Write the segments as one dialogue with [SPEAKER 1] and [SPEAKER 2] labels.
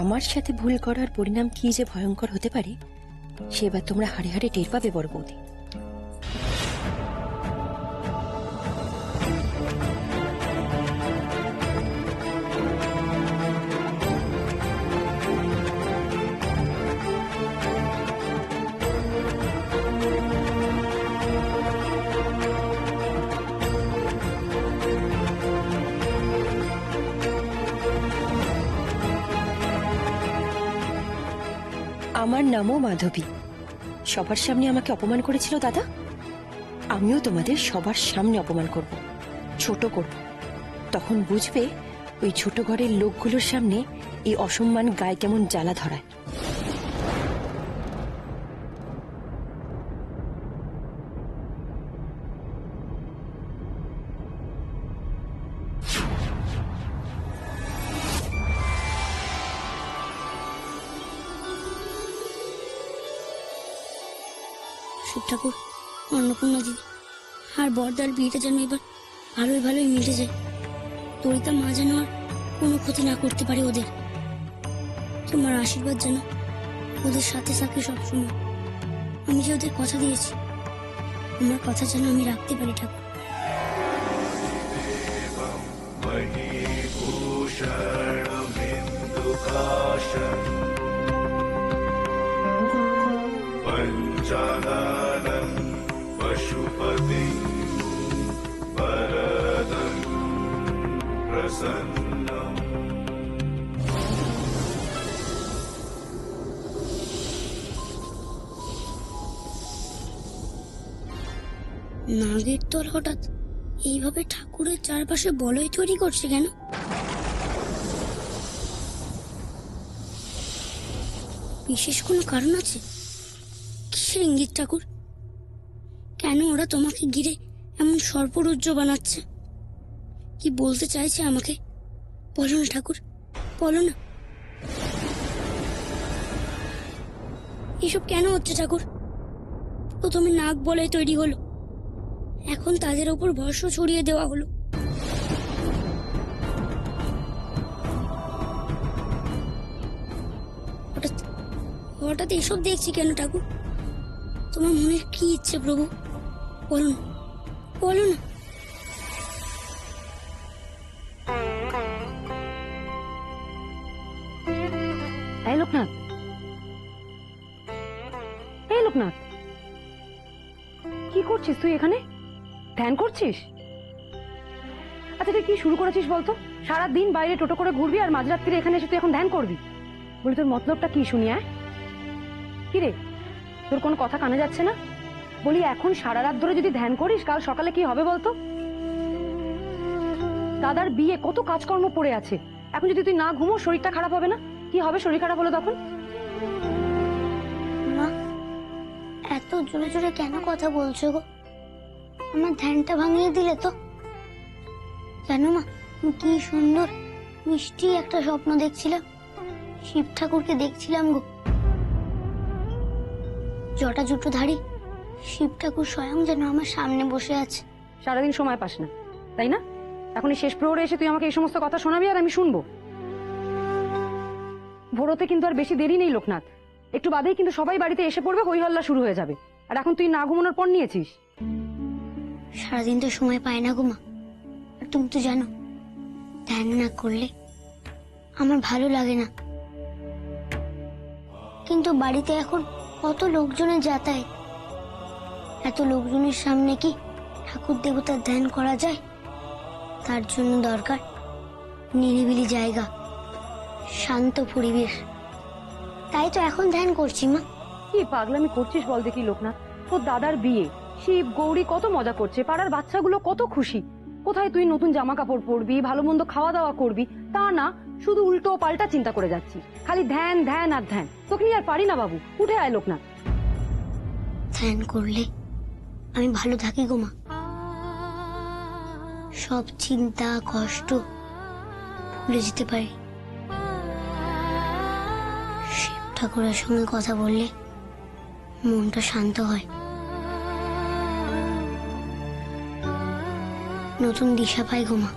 [SPEAKER 1] আমার সাথে ভুল করার পরিণাম কি যে ভয়ঙ্কর হতে পারে সেবার তোমরা হাড়ে হাড়ে টের পাবে বড় বৌদি। আমার নামও মাধবী। সবার সামনে আমাকে অপমান করেছিল দাদা, আমিও তোমাদের সবার সামনে অপমান করব, ছোট করব। তখন বুঝবে ওই ছোট ঘরের লোকগুলোর সামনে এই অসম্মান গায়ে কেমন জ্বালা ধরায়।
[SPEAKER 2] শিব ঠাকুর, অন্নপূর্ণা দিদি আর বড়দার বিয়েটা যেন এবার ভালোই ভালোই মিটে যায়। তরিতা মা যেন আর কোনো ক্ষতি না করতে পারে ওদের। তোমার আশীর্বাদ যেন ওদের সাথে থাকে সবসময়। আমি যে ওদের কথা দিয়েছি, আমার কথা যেন আমি রাখতে পারি ঠাকুর।
[SPEAKER 3] पंचाननं पशुपतिं वरदं प्रसन्नम्।
[SPEAKER 2] নাগের দল হঠাৎ এইভাবে ঠাকুরের চারপাশে বলয় তৈরি করছে কেন? বিশেষ কোনো কারণ আছে? কিসের ইঙ্গিত ঠাকুর? কেন ওরা তোমাকে ঘিরে এমন সর্পরুজ্জ বানাচ্ছে? কি বলতে চাইছে আমাকে? বলো না ঠাকুর, বলো না। এসব কেন হচ্ছে ঠাকুর? প্রথমে নাগ বলয় তৈরি হলো, এখন তাদের ওপর ভস্ম ছড়িয়ে দেওয়া হলো। হঠাৎ হঠাৎ এসব দেখছি কেন ঠাকুর? তোমার মনের কি ইচ্ছে প্রভু? বলো না, বলো না।
[SPEAKER 4] এই লোকনাথ, এই লোকনাথ, কি করছিস তুই এখানে? ধ্যান করছিস? আচ্ছা তুই কি শুরু করেছিস বলতো? সারাদিন বাইরে টোটো করে ঘুরবি আর মাঝরাত্রিরে এখানে এসে তুই এখন ধ্যান করবি? বলি তোর মতলবটা কি শুনি? কি রে, তোর কোনো কথা কানে যাচ্ছে না? বলি এখন সারা রাত ধরে যদি ধ্যান করিস, কাল সকালে কি হবে বলতো? দাদার বিয়ে, কত কাজকর্ম পড়ে আছে। এখন যদি তুই না ঘুমো শরীরটা খারাপ হবে না? কি হবে শরীর খারাপ হলো তখন?
[SPEAKER 2] মা, এত জোরে জোরে কেন কথা বলছো গো? আমার ধ্যানটা ভাঙিয়ে দিলে তো। জানো মা, কি সুন্দর মিষ্টি একটা স্বপ্ন দেখছিলাম। শিব ঠাকুরকে দেখছিলাম গো, জটা জুটো ধারী শিব ঠাকুর স্বয়ং যেন আমার সামনে বসে আছে।
[SPEAKER 4] সারাদিন সময় পাস না, তাই না? এখন এই শেষ প্রহরে এসে তুই আমাকে এই সমস্ত কথা শোনাবি আর আমি শুনবো? ভোরতে কিন্তু আর বেশি দেরি নেই লোকনাথ, একটু বাদেই কিন্তু সবাই বাড়িতে এসে পড়বে, হই হল্লা শুরু হয়ে যাবে। আর এখন তুই না ঘুমানোর পর নিয়েছিস।
[SPEAKER 2] সারাদিন তো সময় পায় না গো মা। আর তুমি তো জানো, ধ্যান না করলে আমার ভালো লাগে না। কিন্তু বাড়িতে এখন কত লোকজনের যাতায়াত, এত লোকজনের সামনে কি ঠাকুর দেবতার ধ্যান করা যায়? তার জন্য দরকার নিরিবিলি জায়গা, শান্ত পরিবেশ। তাই তো এখন ধ্যান করছি মা।
[SPEAKER 4] কি পাগলামি করছিস বল দেখি লোকনাথ? তোর দাদার বিয়ে, শিব গৌরী কত মজা করছে, পাড়ার বাচ্চাগুলো কত খুশি। কোথায় তুই নতুন জামা কাপড় পরবি, ভালো মন্দ খাওয়া দাওয়া করবি, তা না, শুধু উল্টো পাল্টা চিন্তা করে যাচ্ছিস। খালি ধ্যান ধ্যান আর ধ্যান। তোকে নিয়ে আর পারি না বাবু, উঠে আয় লোকনাথ।
[SPEAKER 2] ধ্যান করলে আমি ভালো থাকি গো মা। সব চিন্তা কষ্ট ভুলে যেতে পারি। শিব ঠাকুরের সঙ্গে কথা বললে মনটা শান্ত হয়, নতুন দিশা পাই গো মা।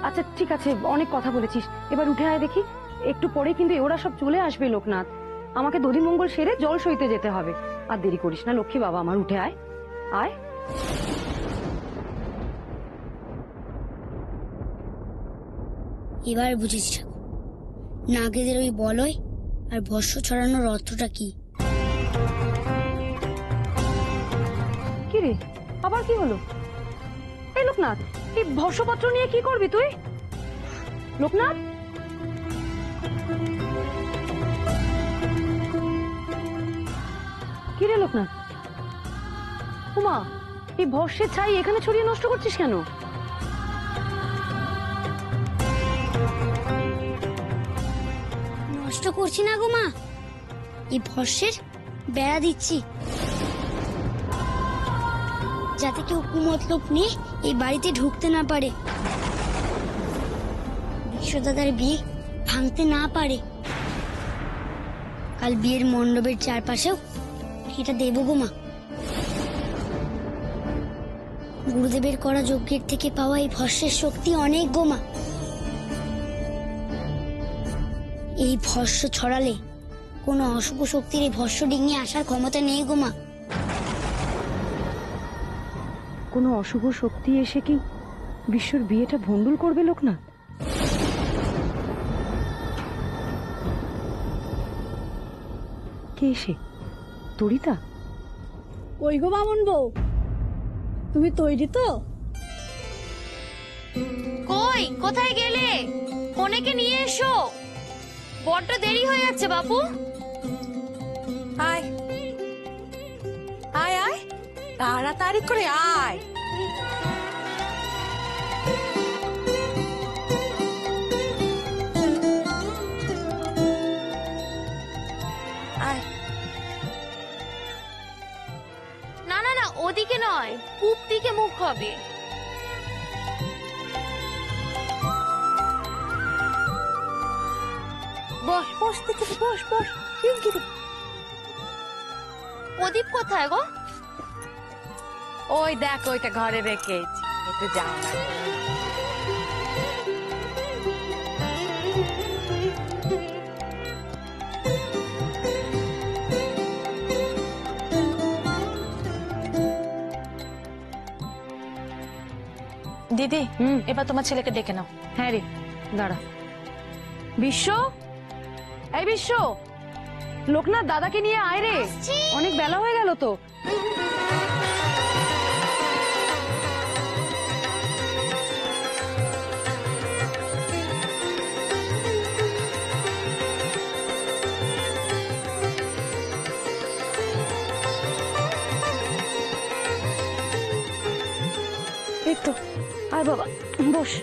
[SPEAKER 4] আচ্ছা ঠিক আছে, অনেক কথা বলেছিস, এবার উঠে আয় দেখি। একটু পরে কিন্তু ওরা সব চলে আসবে লোকনাথ। আমাকে দধিমঙ্গল সেরে জল সইতে যেতে হবে। আর দেরি করিস না লক্ষ্মী বাবা আমার, উঠে আয় আয়।
[SPEAKER 2] এবার বুঝেছি ঠাকুর, নাগেদের ওই বলয় আর ভস্য ছড়ানোর অর্থটা কি।
[SPEAKER 4] কি রে, আবার কি হলো? এই লোকনাথ, এই ভস্যপত্র নিয়ে কি করবি তুই? লোকনাথ, কি রে লোকনাথ? উমা, এই ভস্যের ছাই এখানে ছড়িয়ে নষ্ট করছিস কেন?
[SPEAKER 2] নষ্ট করছি না গো মা, এই ভস্যের বেড়া দিচ্ছি, যাতে কেউ কুমতলব নিয়ে এই বাড়িতে ঢুকতে না পারে, বিশ্বদাদার বিয়ে ভাঙতে না পারে। কাল বিয়ের মণ্ডপের চারপাশেও এটা দেব গো মা। গুরুদেবের করা যজ্ঞের থেকে পাওয়া এই ভস্যের শক্তি অনেক গো মা। এই ভস্য ছড়ালে কোনো অশুভ শক্তির এই ভস্য ডিঙিয়ে আসার ক্ষমতা নেই গো মা।
[SPEAKER 4] কোনো অশুভ শক্তি এসে কি বিশ্বর বিয়েটা ভণ্ডুল করবে লোকনাথ? কে এসে? তরিতা?
[SPEAKER 5] ওই গো বামুন বউ, তুমি তৈরি তো?
[SPEAKER 6] কই, কোথায় গেলে? কনেকে নিয়ে এসো, বড্ড দেরি হয়ে যাচ্ছে বাবু।
[SPEAKER 5] আয় আয় আয়, তাড়াতাড়ি করে আয়। আয়,
[SPEAKER 6] না না না, ওদিকে নয়, পূব দিকে মুখ হবে।
[SPEAKER 5] বস বস দেখে বস বস। শিগগিরি।
[SPEAKER 6] প্রদীপ কোথায় গো?
[SPEAKER 5] ওই দেখ, ওইটা ঘরে রেখেছি, একটু যাও না।
[SPEAKER 7] দিদি, এবার তোমার ছেলেকে ডেকে নাও।
[SPEAKER 4] হ্যাঁ রে, দাঁড়া। বিশ্ব, এই বিশ্ব, লোকনাথ দাদাকে নিয়ে আয় রে, অনেক বেলা হয়ে গেল তো। এই তো, আয় বাবা, বস।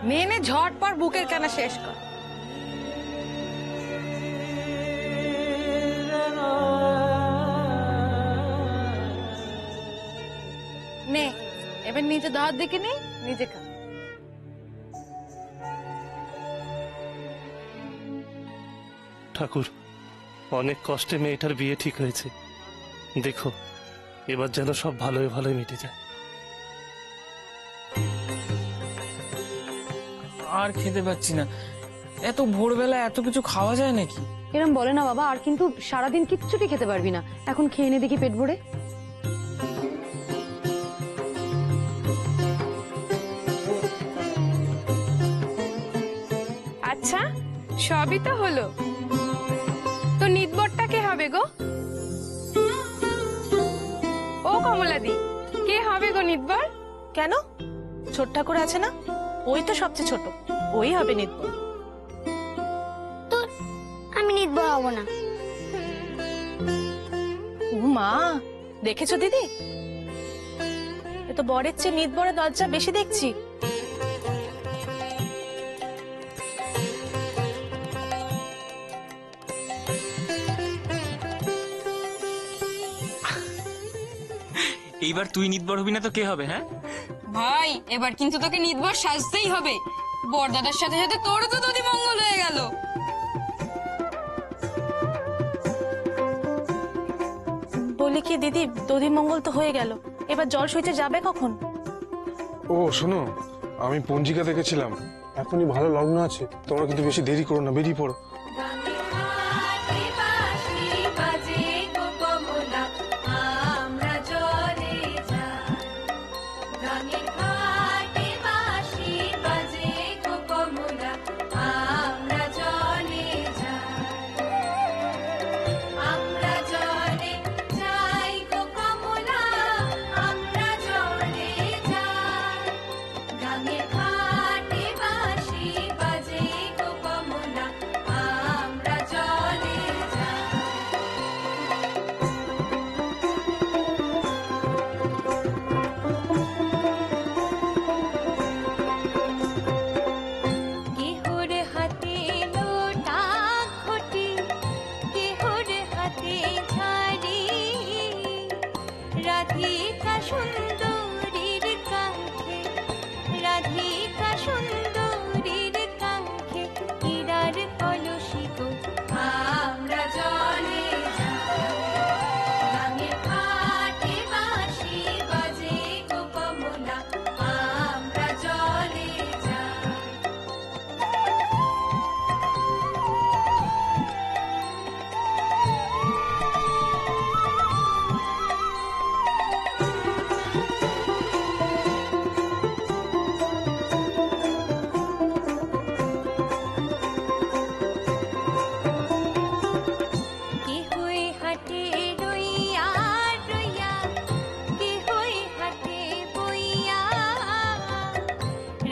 [SPEAKER 5] নে নে, ঝটপট বুকের কানা শেষ কর। নে, এবার নিচে দাঁত দেখে নে, নিজে খা।
[SPEAKER 8] ঠাকুর, অনেক কষ্টে মেয়েটার বিয়ে ঠিক হয়েছে, দেখো এবার যেন সব ভালোই ভালোই মিটে যায়।
[SPEAKER 9] আর খেতে পাচ্ছি না, এত ভোরবেলা এত কিছু খাওয়া যায় নাকি?
[SPEAKER 4] এরম বলে না বাবা, আর কিন্তু সারাদিন কিচ্ছুটি খেতে পারবি না। এখন খেয়ে নে দেখি পেট ভরে।
[SPEAKER 10] আচ্ছা, সবই তো হলো, তো নিতবরটা কে হবে গো? ও কমলাদি, কে হবে গো নিতবর?
[SPEAKER 7] কেন, ছোট ঠাকুর আছে না, ওই তো সবচেয়ে ছোট, ওই হবে নিতবর।
[SPEAKER 2] তো আমি নির্ভর হব না।
[SPEAKER 7] ও মা, দেখেছো দিদি, এ তো বরের চেয়ে নিতবরের দরজা বেশি দেখছি।
[SPEAKER 9] এইবার তুই নির্ভর হবি না তো কে হবে? হ্যাঁ,
[SPEAKER 10] ভাই এবার কিন্তু তোকে নিদবর সাজতেই হবে। বড়দাদার সাথে সাথে তোরও তো দধি মঙ্গল হয়ে গেল।
[SPEAKER 7] বলি কি দিদি, দধি মঙ্গল তো হয়ে গেল, এবার জল সইতে যাবে কখন?
[SPEAKER 11] ও শোনো, আমি পঞ্জিকা দেখেছিলাম, এখনই ভালো লগ্ন আছে, তোমরা কিন্তু বেশি দেরি করো না, বেরিয়ে পড়ো।
[SPEAKER 2] রাধিকা সুন্দরীর কাঙ্ক্ষে, রাধিকা সুন্দরীর কাঙ্ক্ষে, হীরার কলসি গো আমরা জলে যাই। গাঙের ঘাটে বাঁশি বাজে গো কমলা, আমরা জলে যাই।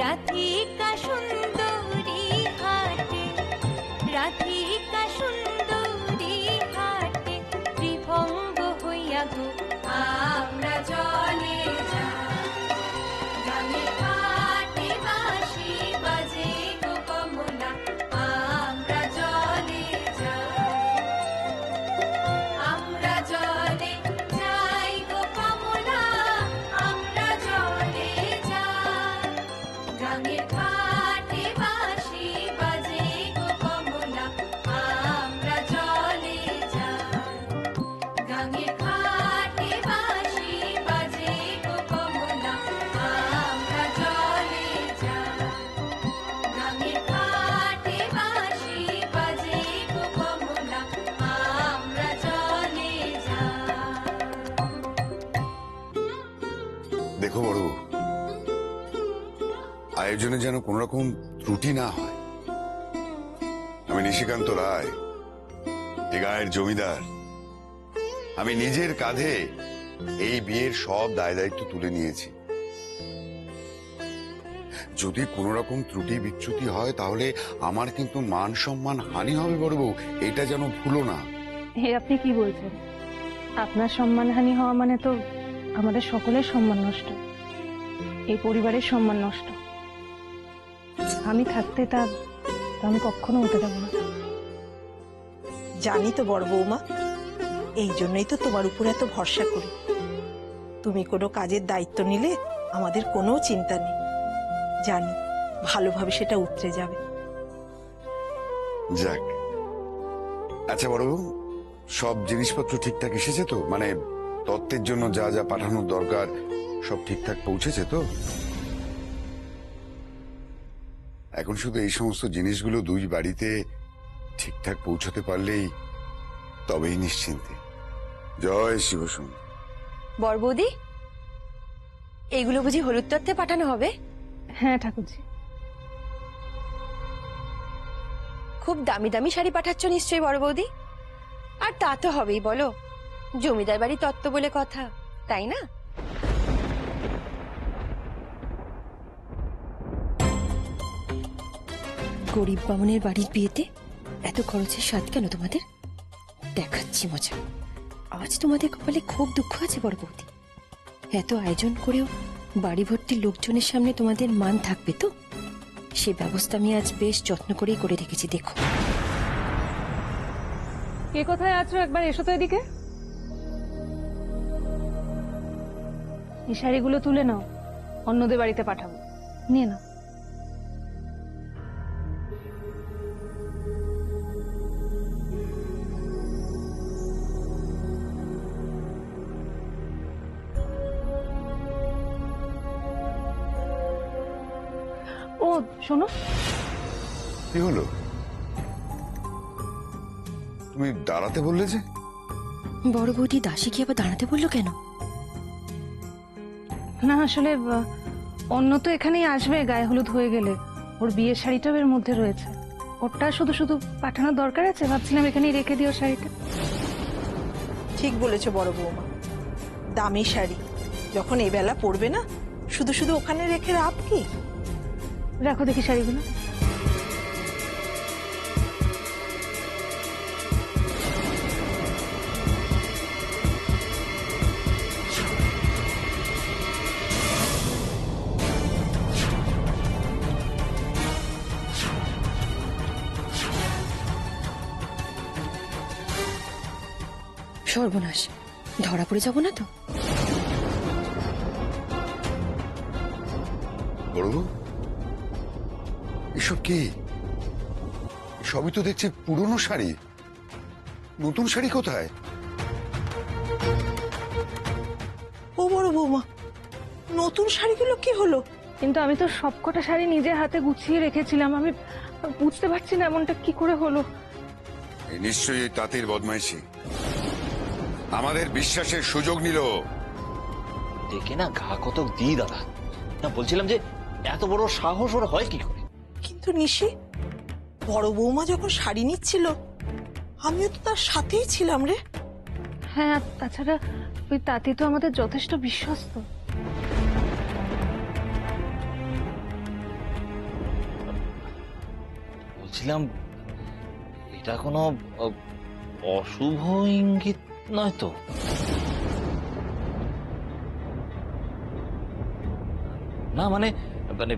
[SPEAKER 2] রাধিকা সুন্দরী হাটে, রাধিকা সুন্দরী হাটে, ত্রিভঙ্গ হইয়া গো আমরা জলে যাই। গাঙের ঘাটে বাঁশি বাজে গো কমলা, আমরা জলে যাই। আমরা জলে যাই গো কমলা, আমরা জলে যাই। গাঙের ঘাটে বাঁশি বাজে গো কমলা, আমরা জলে যাই। গাঙের ঘাটে বাঁশি বাজে গো কমলা, আমরা জলে যাই। গাঙের ঘাটে বাঁশি বাজে গো কমলা, আমরা জলে যাই।
[SPEAKER 12] দেখো বড়, আয়োজনে যেন কোন রকম ত্রুটি না হয়। আমি নিশিকান্ত রায়, এ গায়ের জমিদার। আমি নিজের কাঁধে এই বিয়ের সব দায় দায়িত্ব তুলে নিয়েছি। যদি কোন রকম ত্রুটি বিচ্যুতি হয় তাহলে আমার কিন্তু মান সম্মান হানি হবে বড় বউ, এটা যেন ভুলো না।
[SPEAKER 4] হে আপনি কি বলছেন? আপনার সম্মানহানি হওয়া মানে তো আমাদের সকলের সম্মান নষ্ট, এই পরিবারের সম্মান নষ্ট। আমি থাকতে তা আমি কখনো হতে দেবো না।
[SPEAKER 13] জানি তো বড় বৌমা, এই জন্যই তো তোমার উপর এত ভরসা করি। তুমি কোনো কাজের দায়িত্ব নিলে আমাদের কোনো চিন্তা নেই, জানি ভালোভাবে সেটা উতরে যাবে।
[SPEAKER 12] যাক, আচ্ছা বড় বউ, সব জিনিসপত্র ঠিকঠাক এসেছে তো? মানে তত্ত্বের জন্য যা যা পাঠানোর দরকার সব ঠিকঠাক পৌঁছেছে তো? এখন শুধু এই সমস্ত জিনিসগুলো দুই বাড়িতে ঠিকঠাক পৌঁছতে পারলেই তবেই নিশ্চিন্তে। জয় শিবসুন।
[SPEAKER 1] বড় বৌদি, এইগুলো বুঝি হলুদ তত্ত্বে পাঠানো হবে?
[SPEAKER 4] হ্যাঁ ঠাকুরজি।
[SPEAKER 1] খুব দামি দামি শাড়ি পাঠাচ্ছ নিশ্চয়ই বড় বৌদি? আর তা তো হবেই, বলো, জমিদার বাড়ি তত্ত্ব বলে কথা, তাই না? গরিব বামুনের বাড়ির বিয়েতে এত খরচের স্বাদ কেন তোমাদের? দেখাচ্ছি মজা। আজ তোমাদের কপালে খুব দুঃখ আছে বড় বৌদি। এত আয়োজন করেও বাড়ি ভর্তি লোকজনের সামনে তোমাদের মান থাকবে তো? সে ব্যবস্থা আমি আজ বেশ যত্ন করেই করে রেখেছি, দেখো।
[SPEAKER 4] কে কোথায় আছো একবার এসো তো এদিকে। এই শাড়িগুলো তুলে নাও, অন্যদের বাড়িতে পাঠাবো, নিয়ে নাও। ও শোনো,
[SPEAKER 12] কি হলো? তুমি দাঁড়াতে বললে যে?
[SPEAKER 1] বড় বৌদি দাসী কি আবার দাঁড়াতে বললো কেন?
[SPEAKER 4] না আসলে অন্য তো এখানেই আসবে গায়ে হলুদ হয়ে গেলে, ওর বিয়ের শাড়িটাও এর মধ্যে রয়েছে, ওটা শুধু শুধু পাঠানোর দরকার আছে, ভাবছিলাম এখানেই রেখে দিও শাড়িটা।
[SPEAKER 13] ঠিক বলেছো বড় বৌমা, দামি শাড়ি যখন এই বেলা পরবে না, শুধু শুধু ওখানে রেখে লাভ কি?
[SPEAKER 4] রাখো দেখি শাড়িগুলো।
[SPEAKER 1] সর্বনাশ, ধরা পড়ে যাবো না তো?
[SPEAKER 12] বড় বউ, এসব কি? সবই তো দেখছি পুরনো শাড়ি। নতুন শাড়ি কোথায়?
[SPEAKER 13] ও বড় বৌমা, নতুন শাড়িগুলো কি হলো?
[SPEAKER 4] কিন্তু আমি তো সবকটা শাড়ি নিজের হাতে গুছিয়ে রেখেছিলাম, আমি বুঝতে পারছি না এমনটা কি করে হলো।
[SPEAKER 12] এই নিশ্চয়ই তাঁতির বদমাইশি। আমাদের বিশ্বাসের সুযোগ নিল।
[SPEAKER 14] দেখে না ঘা কতক দিই দাদা। না বলছিলাম যে এত বড় সাহস ওর হয় কি করে?
[SPEAKER 13] কিন্তু নিশি, বড় বৌমা যখন শাড়ি নিচ্ছিল আমিও তো তার সাথেই ছিলাম রে।
[SPEAKER 4] হ্যাঁ, আর তাছাড়া ওই তাঁতি তো আমাদের যথেষ্ট বিশ্বস্ত।
[SPEAKER 14] বলছিলাম এটা কোনো অশুভ ইঙ্গিত নয় তো? না মানে মানে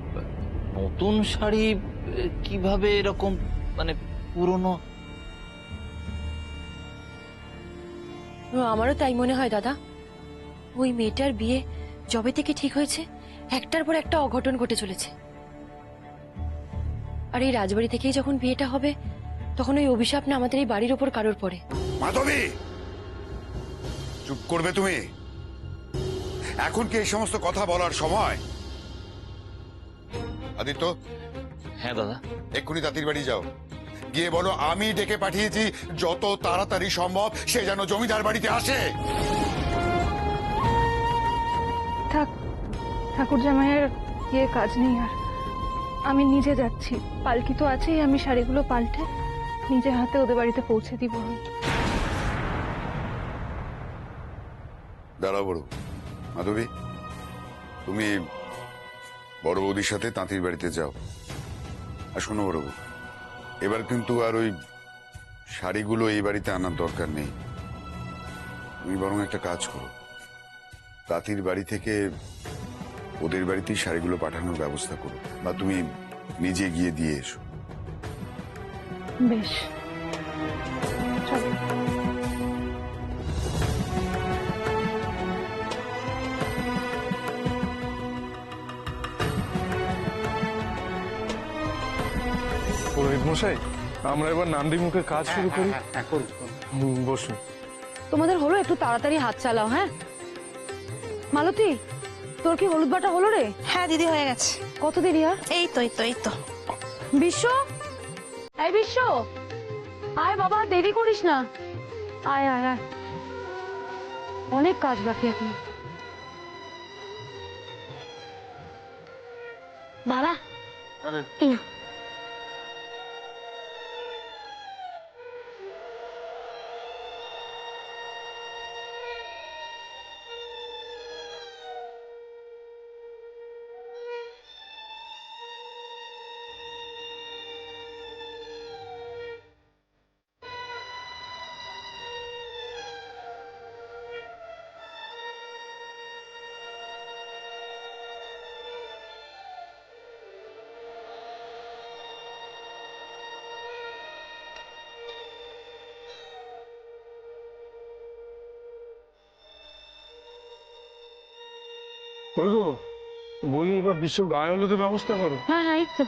[SPEAKER 14] নতুন শাড়ি কিভাবে এরকম মানে পুরনো?
[SPEAKER 1] আমারও তাই মনে হয় দাদা। ওই মেয়েটার বিয়ে যবে থেকে ঠিক হয়েছে, একটার পর একটা অঘটন ঘটে চলেছে। আর এই রাজবাড়ি থেকেই যখন বিয়েটা হবে, তখন ওই অভিশাপ না আমাদের এই বাড়ির ওপর কারোর পড়ে।
[SPEAKER 12] মাধবী, চুপ করবে তুমি? এখন কি এই সমস্ত কথা বলার সময়? আদিত্য।
[SPEAKER 14] হ্যাঁ দাদা।
[SPEAKER 12] এক্ষুনি তাঁতির বাড়ি যাও, গিয়ে বলো আমি ডেকে পাঠিয়েছি, যত তাড়াতাড়ি সম্ভব সে যেন জমিদার বাড়িতে আসে।
[SPEAKER 4] থাক, ঠাকুর জামাইয়ের ইয়ে কাজ নেই আর, আমি নিজে যাচ্ছি। পালকি তো আছেই, আমি শাড়িগুলো পাল্টে নিজে হাতে ওদের বাড়িতে পৌঁছে দিব।
[SPEAKER 12] দাঁড়াও বড় মাধবী, তুমি বড় বৌদির সাথে তাঁতির বাড়িতে যাও। আর শোনো বড় বউ, এবার কিন্তু আর ওই শাড়িগুলো এই বাড়িতে আনার দরকার নেই। তুমি বরং একটা কাজ করো, তাঁতির বাড়ি থেকে ওদের বাড়িতেই শাড়িগুলো পাঠানোর ব্যবস্থা করো, বা তুমি নিজে গিয়ে দিয়ে এসো।
[SPEAKER 4] বেশ, চলো।
[SPEAKER 11] পুরোহিত মশাই, আমরা এবার নান্দি মুখে কাজ শুরু করি। বসুন।
[SPEAKER 4] তোমাদের হলো, একটু তাড়াতাড়ি হাত চালাও। হ্যাঁ মালতী, তোর কি হলুদ বাটা হলো রে?
[SPEAKER 5] হ্যাঁ দিদি, হয়ে গেছে।
[SPEAKER 4] কত দেরি আর?
[SPEAKER 5] এই তো এই তো এই তো।
[SPEAKER 4] বিশ্ব, এই বিশ্ব, আয় বাবা, দেরি করিস না, আয় আয় আয়, অনেক কাজ বাকি এখন।
[SPEAKER 2] বাবা,
[SPEAKER 11] বলি এবার বিশ্ব গায়ে হলুদের ব্যবস্থা করো।
[SPEAKER 4] হ্যাঁ হ্যাঁ, এই তো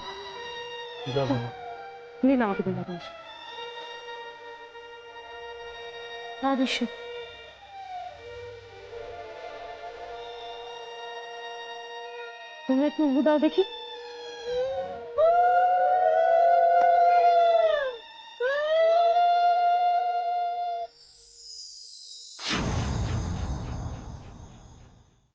[SPEAKER 11] দেখো
[SPEAKER 4] নিন আমাকে দিন এখন। হ্যাঁ বিশ্ব, তুমি একটু উবু দাও দেখি।